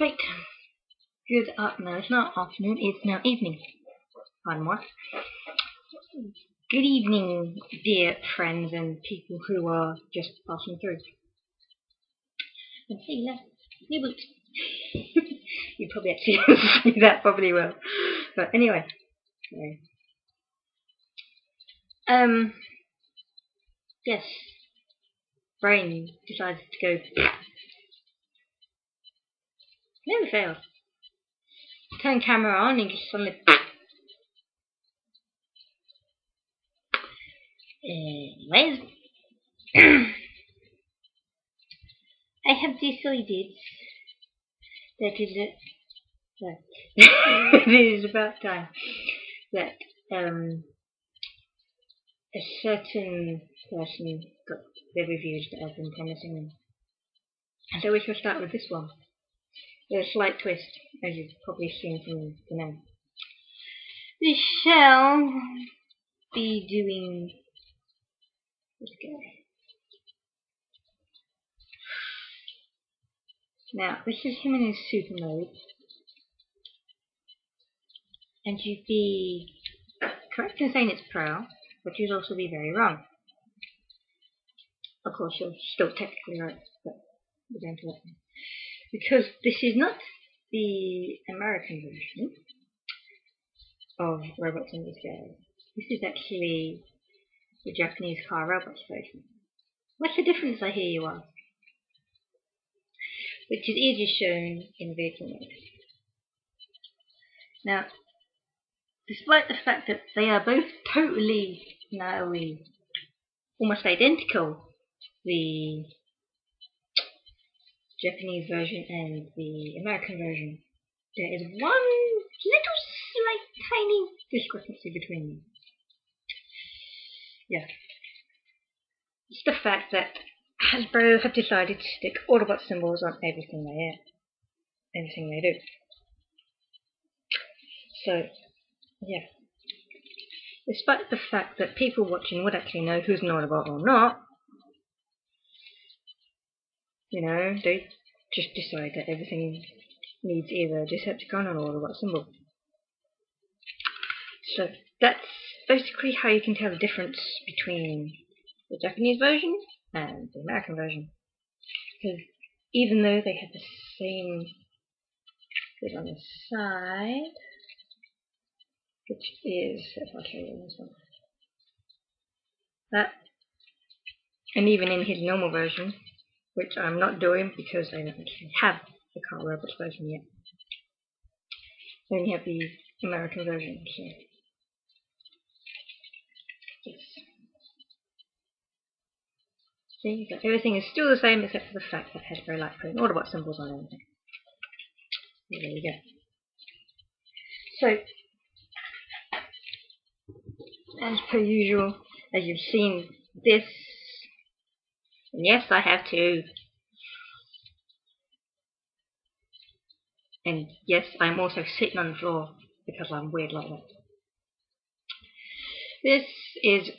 Right. Good up now. It's not afternoon, it's now evening. Pardon what? Good evening, dear friends and people who are just passing through. And hey, hey, Boot. You probably actually see that, probably will. But anyway. Yes. Brain decided to go. Never fails. Turn camera on and just suddenly. Anyways. I have decided that it is about time that a certain person got the reviews that I've been promising them. And so we shall start with this one. There's a slight twist, as you've probably seen from the name. We shall be doing this guy. Now, this is him in his super mode. And you'd be correct in saying it's pro, but you'd also be very wrong. Of course, you're still technically right, but we're going to let them. Because this is not the American version of Robots in Disguise. This is actually the Japanese car robots version. What's the difference, I hear you ask? Which is easier shown in vehicle mode. Now, despite the fact that they are both totally, almost identical, the Japanese version and the American version, there is one little slight tiny discrepancy between them. Yeah. It's the fact that Hasbro have decided to stick Autobot symbols on everything they do. So, yeah. Despite the fact that people watching would actually know who's an Autobot or not, they just decide that everything needs either a Decepticon or an Autobot symbol. So that's basically how you can tell the difference between the Japanese version and the American version. Because even though they have the same bit on the side, which is, if I show you this one, that, and even in his normal version, which I'm not doing because I don't actually have the Car Robots version yet. Then you have the American version, so yes. See, so everything is still the same except for the fact that Hasbro like putting Autobot symbols on everything. There you go. So, as per usual, as you've seen this, and yes, I have two. And yes, I'm also sitting on the floor because I'm weird like that. This is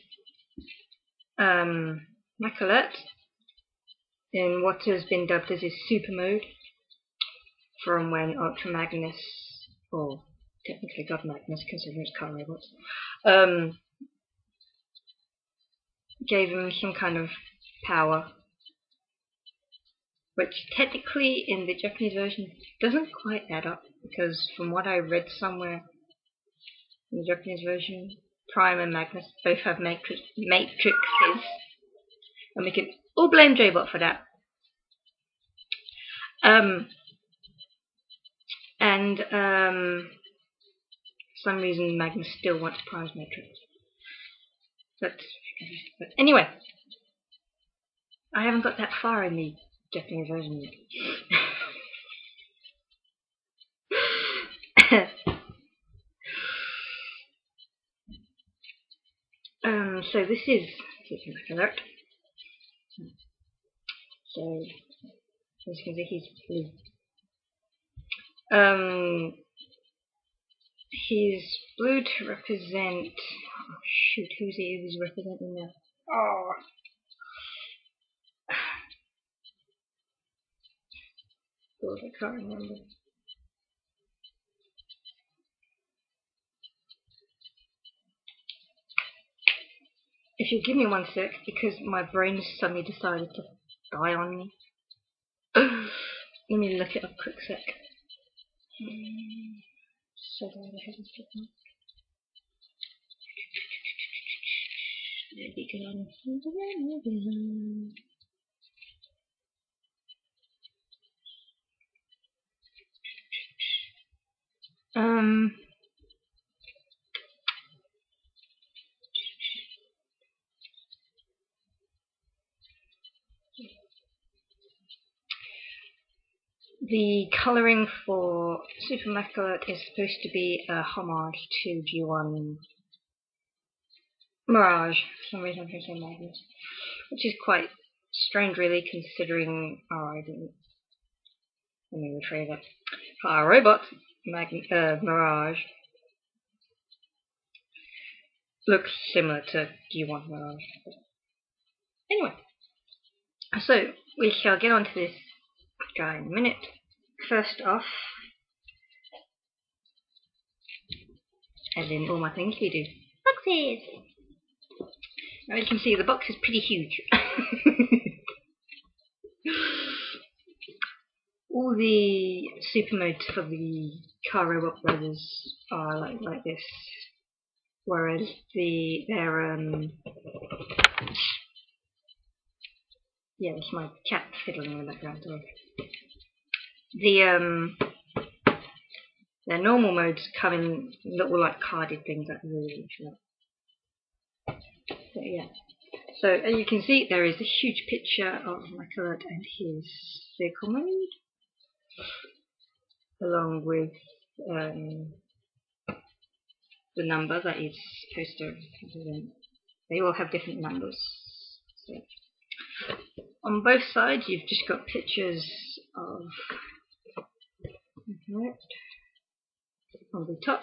Mach Alert in what has been dubbed as his super mode from when Ultra Magnus, or technically God Magnus considering it's car robots, gave him some kind of power, which technically in the Japanese version doesn't quite add up, because from what I read somewhere in the Japanese version, Prime and Magnus both have matrices, and we can all blame J-Bot for that. For some reason Magnus still wants Prime's matrix. But anyway, I haven't got that far in the Japanese version yet. So this is Super Mach Alert. So as you can see, he's blue. He's blue to represent. Oh shoot, who's representing now? Oh. called? I can't remember. If you give me 1 sec, because my brain suddenly decided to die on me. Let me look it up a quick sec. So glad I haven't skipped one. Maybe good on. The colouring for Super Mach Alert is supposed to be a homage to G1 Mirage. For some reason I'm going to say Magnus, which is quite strange, really, considering I didn't. Let me rephrase that. Our robot Mirage looks similar to G1 Mirage. Anyway, so we shall get onto this guy in a minute. First off, as in all my things, we do boxes. Now, as you can see, the box is pretty huge. All the super modes for the car robot brothers are like this, whereas yeah, that's my cat fiddling in the background. Their normal modes come in little like carded things that really look. So yeah. So as you can see, there is a huge picture of Mach Alert and his vehicle mode, along with the number that is supposed to represent. They all have different numbers. So on both sides, you've just got pictures of on the top.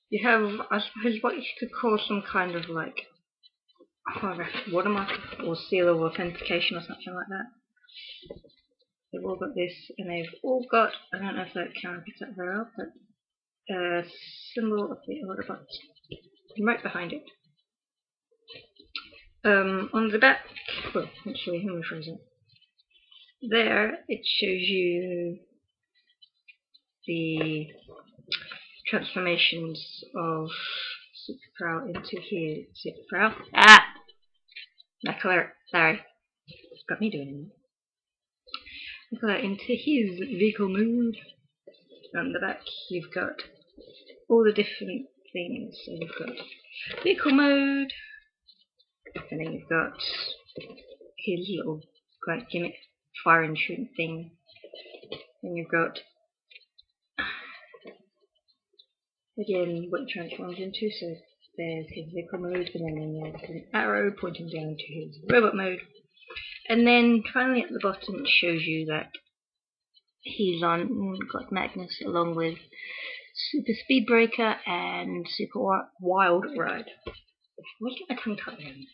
You have, I suppose, what you could call some kind of like watermark or seal of authentication or something like that. They've all got this, and they've all got, I don't know if that camera picks up very well, but a symbol of the Autobot right behind it. On the back, well, actually, let me rephrase it. There, it shows you the transformations of Super Prow into his Super Prow. Mach Alert, sorry. Got me doing it. Mach Alert into his vehicle mode. On the back, you've got all the different things. So you've got vehicle mode, and then you've got his little like gimmick fire and shooting thing. Then you've got again what he transforms into. So there's his vehicle mode, and then there's an arrow pointing down to his robot mode. And then finally at the bottom it shows you that he's got Magnus along with Super Speed Breaker and Super Wild Ride. Why get my tongue cut down?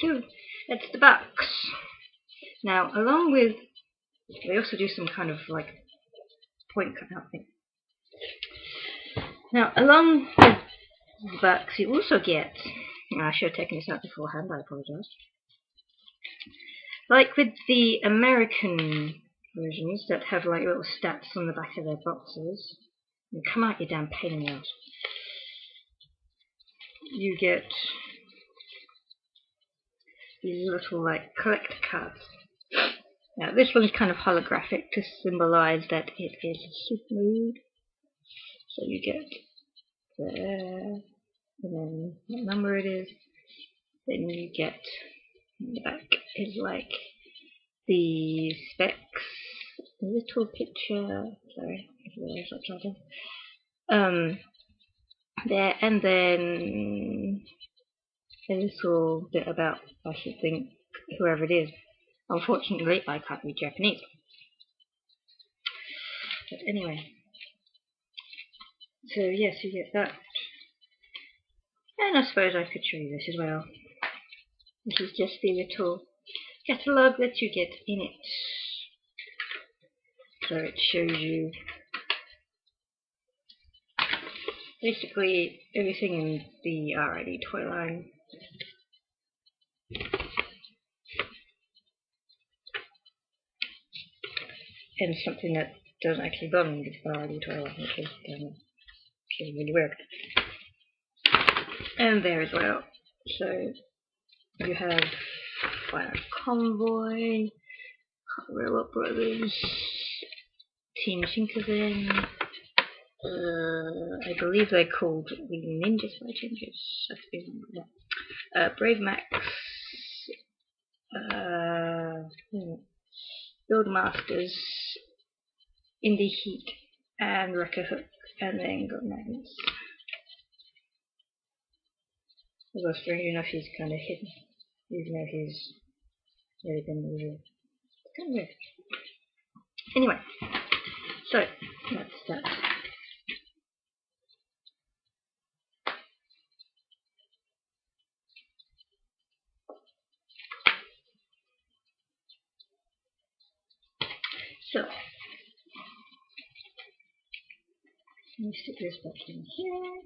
So that's the box. Now along with, they also do some kind of like point cut out thing. Now along with the box you also get, I should have taken this out beforehand, I apologise. Like with the American versions that have like little stats on the back of their boxes, and come out, you damn pain in the ass. You get these little like collector cards. Now this one is kind of holographic to symbolise that it is a super mode. So you get there, and then what number it is. Then you get the back is like the specs, a little picture. Sorry, stop talking. There, and then a little bit about, I should think, whoever it is. Unfortunately, I can't read Japanese. But anyway, so yes, you get that. And I suppose I could show you this as well. This is just the little catalogue that you get in it. So it shows you basically everything in the RID toy line. And something that doesn't actually belong to the RID toy line, which is really weird. And there as well. So you have Fire Convoy, Robot Brothers, Team Shinkazen. I believe they're called the Ninja Spy Changes. Brave Max, Build Masters, Indie Heat, and Wrecker Hook, and then got Magnus. Although strange enough, he's kind of hidden, even though he's really been revealed. It's kind of weird. Anyway, so that's that. So, let me stick this back in here.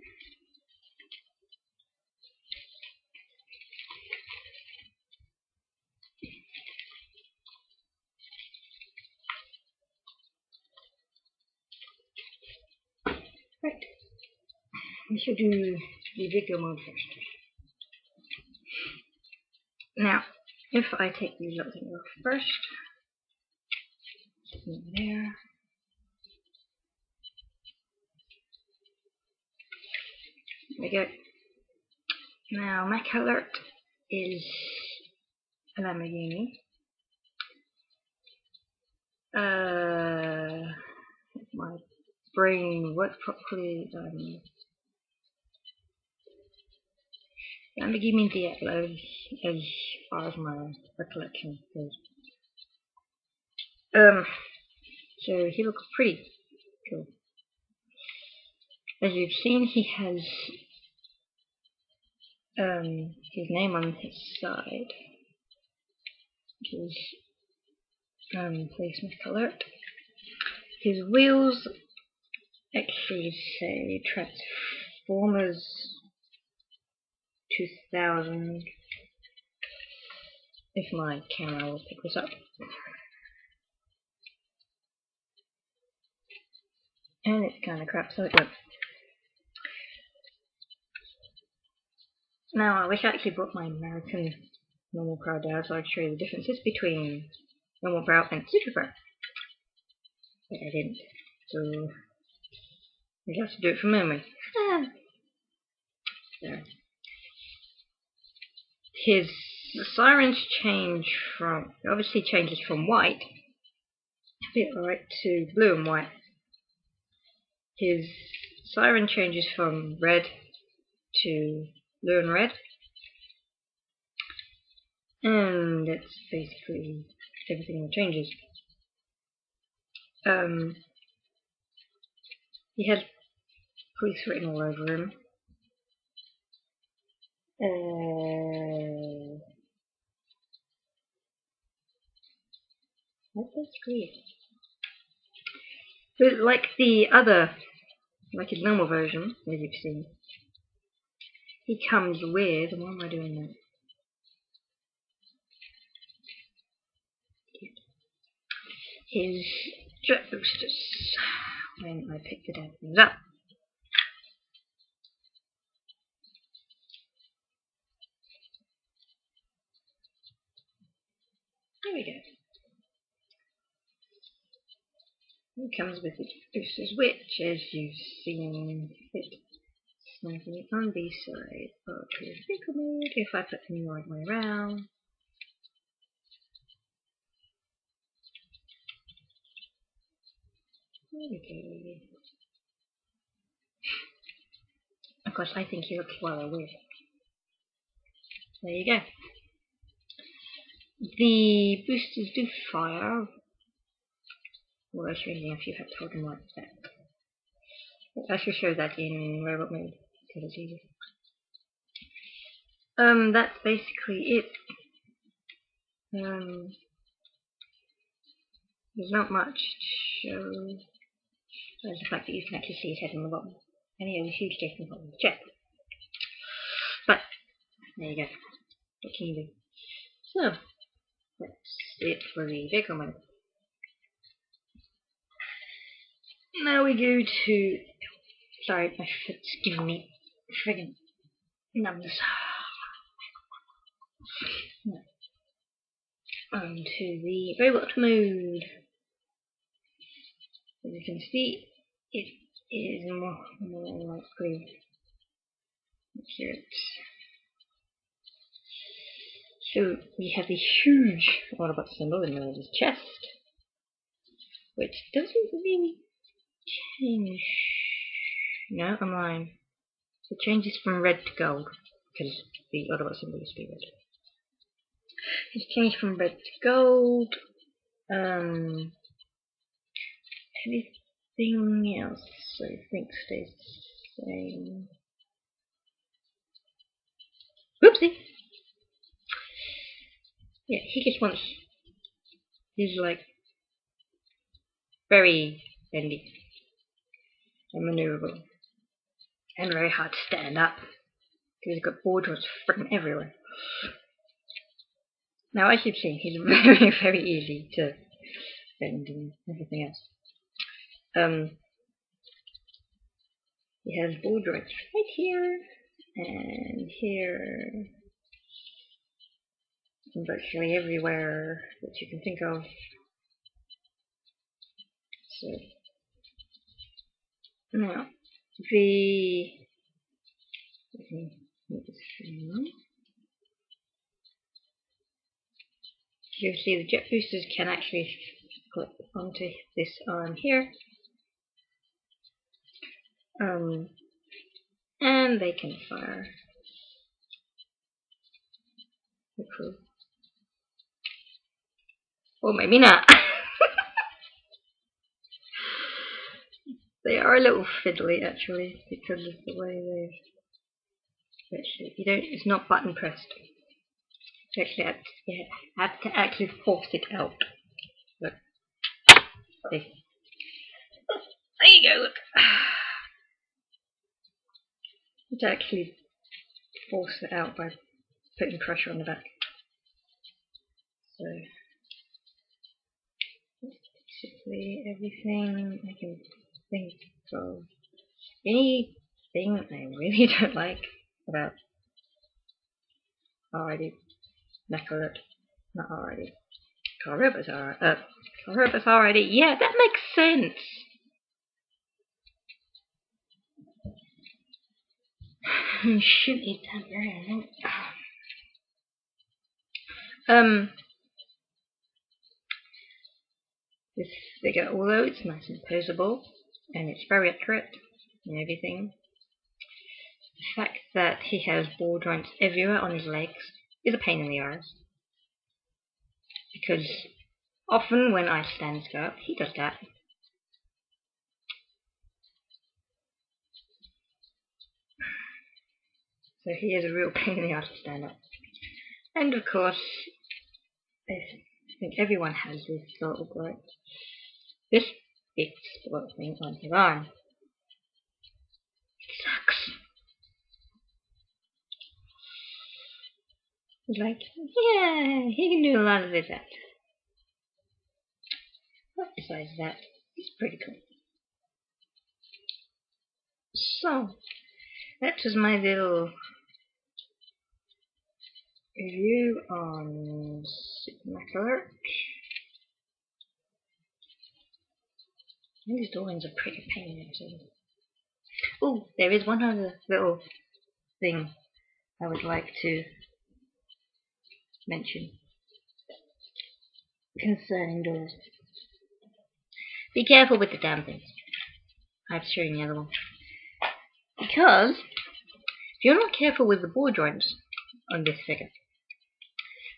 Right, we should do the video mode first. Now, if I take these little things off first, there. There we go. Now, Mach Alert is a Lamborghini. If my brain works properly, Lamborghini Diablo, as far as my recollection goes. So he looks pretty cool. As you've seen, he has his name on his side, which is Police Mach Alert. His wheels actually say Transformers 2000, if my camera will pick this up. And it's kind of crap, so it won't. Now, I wish I actually brought my American normal Pro down so I could show you the differences between normal Pro and Super Pro. But I didn't, so I have to do it from memory. There. The sirens change from, obviously changes from white, to blue and white. His siren changes from red to blue and red. And that's basically everything that changes. He has police written all over him. That's weird. But like the other, like his normal version, as you've seen, he comes with, why am I doing that? His jet boosters, when I pick the damn things up. There we go. He comes with its boosters, which, as you've seen, fit snugly on the side of his vehicle mode. If I put them the right way around, there we go. Of course, I think he looks rather weird. There you go. The boosters do fire. Well, strangely enough, you have to hold them like that. I should show that in robot mode because it's easy. That's basically it. There's not much to show. There's the fact that you can actually see his head on the bottom. And he has a huge dick on the bottom of the chest. But, there you go. What can you do? So, that's it for the vehicle mode. Now we go to... Sorry, my foot's giving me friggin' numbness. On to the robot mode. As you can see, it is more likely. Here so we have a huge Autobot symbol in the middle of his chest, which doesn't really change. No, I'm lying. It changes from red to gold because the Autobot symbol used to be red. It's changed from red to gold. Anything else I think stays the same. Oopsie! Yeah, he just wants. He's like very bendy and maneuverable and very hard to stand up because he's got board joints freaking everywhere. Now, as you've seen, he's very, very easy to bend and everything else. He has ball joints right here and here and virtually everywhere that you can think of. So now you see the jet boosters can actually clip onto this arm here. And they can fire. Cool. Or maybe not. They are a little fiddly actually because of the way they actually it's not button pressed. You actually have to actually force it out. Look. See. There you go, look. To actually force it out by putting pressure on the back. So basically everything I can think of. Anything I really don't like about already Mach Alert, not already. Car robots already. Yeah, that makes sense. Shouldn't eat that very this figure, although it's nice and posable and it's very accurate and everything, the fact that he has ball joints everywhere on his legs is a pain in the arse. Because often when I stand up, he does that. So he is a real pain in the arse to stand up. And of course, I think everyone has this sort of like this big spot thing on his arm. It sucks. He's like, yeah, he can do a lot of this. But besides that, he's pretty cool. So, that was my little review on Super Mach Alert. These drawings are pretty pain actually. Oh, there is one other little thing I would like to mention concerning doors. Be careful with the damn things. I've shown the other one. Because if you're not careful with the ball joints on this figure,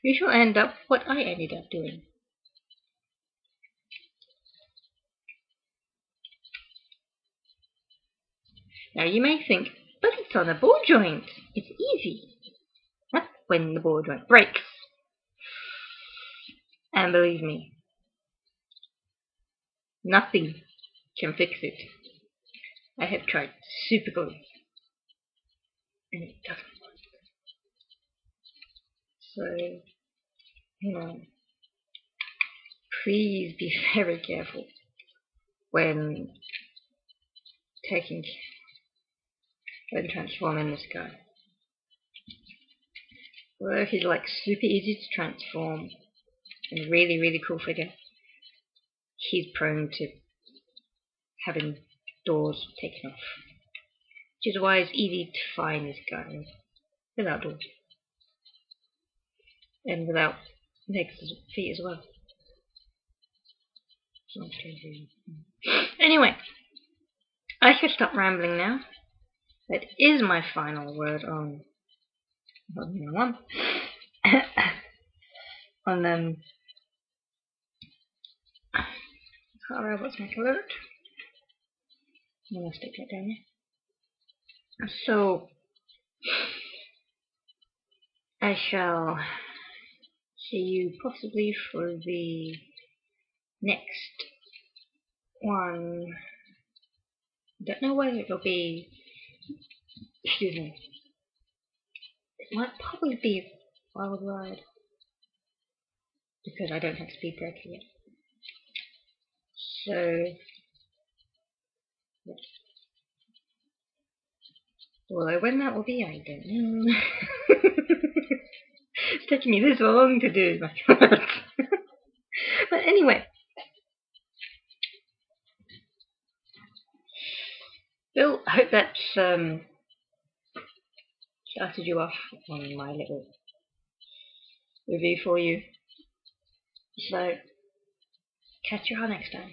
you shall end up what I ended up doing. Now you may think, but it's on a ball joint. It's easy. Not when the ball joint breaks. And believe me, Nothing can fix it. I have tried super glue and it doesn't work. So, please be very careful when transforming this guy. Although he's like super easy to transform and really, really cool figure, he's prone to having doors taken off. Which is why it's easy to find this guy without doors. And without legs and feet as well. Anyway, I should stop rambling now. That is my final word on on Super Mach Alert. I'm gonna stick that down there. So I shall see you possibly for the next one. Don't know whether it'll be. Excuse me. It might probably be Wild Ride because I don't have Speed Breaker yet. So, yes. Although when that will be, I don't know. It's taking me this long to do my cards. But anyway. Bill, I hope that's started you off on my little review for you. So, catch you all next time.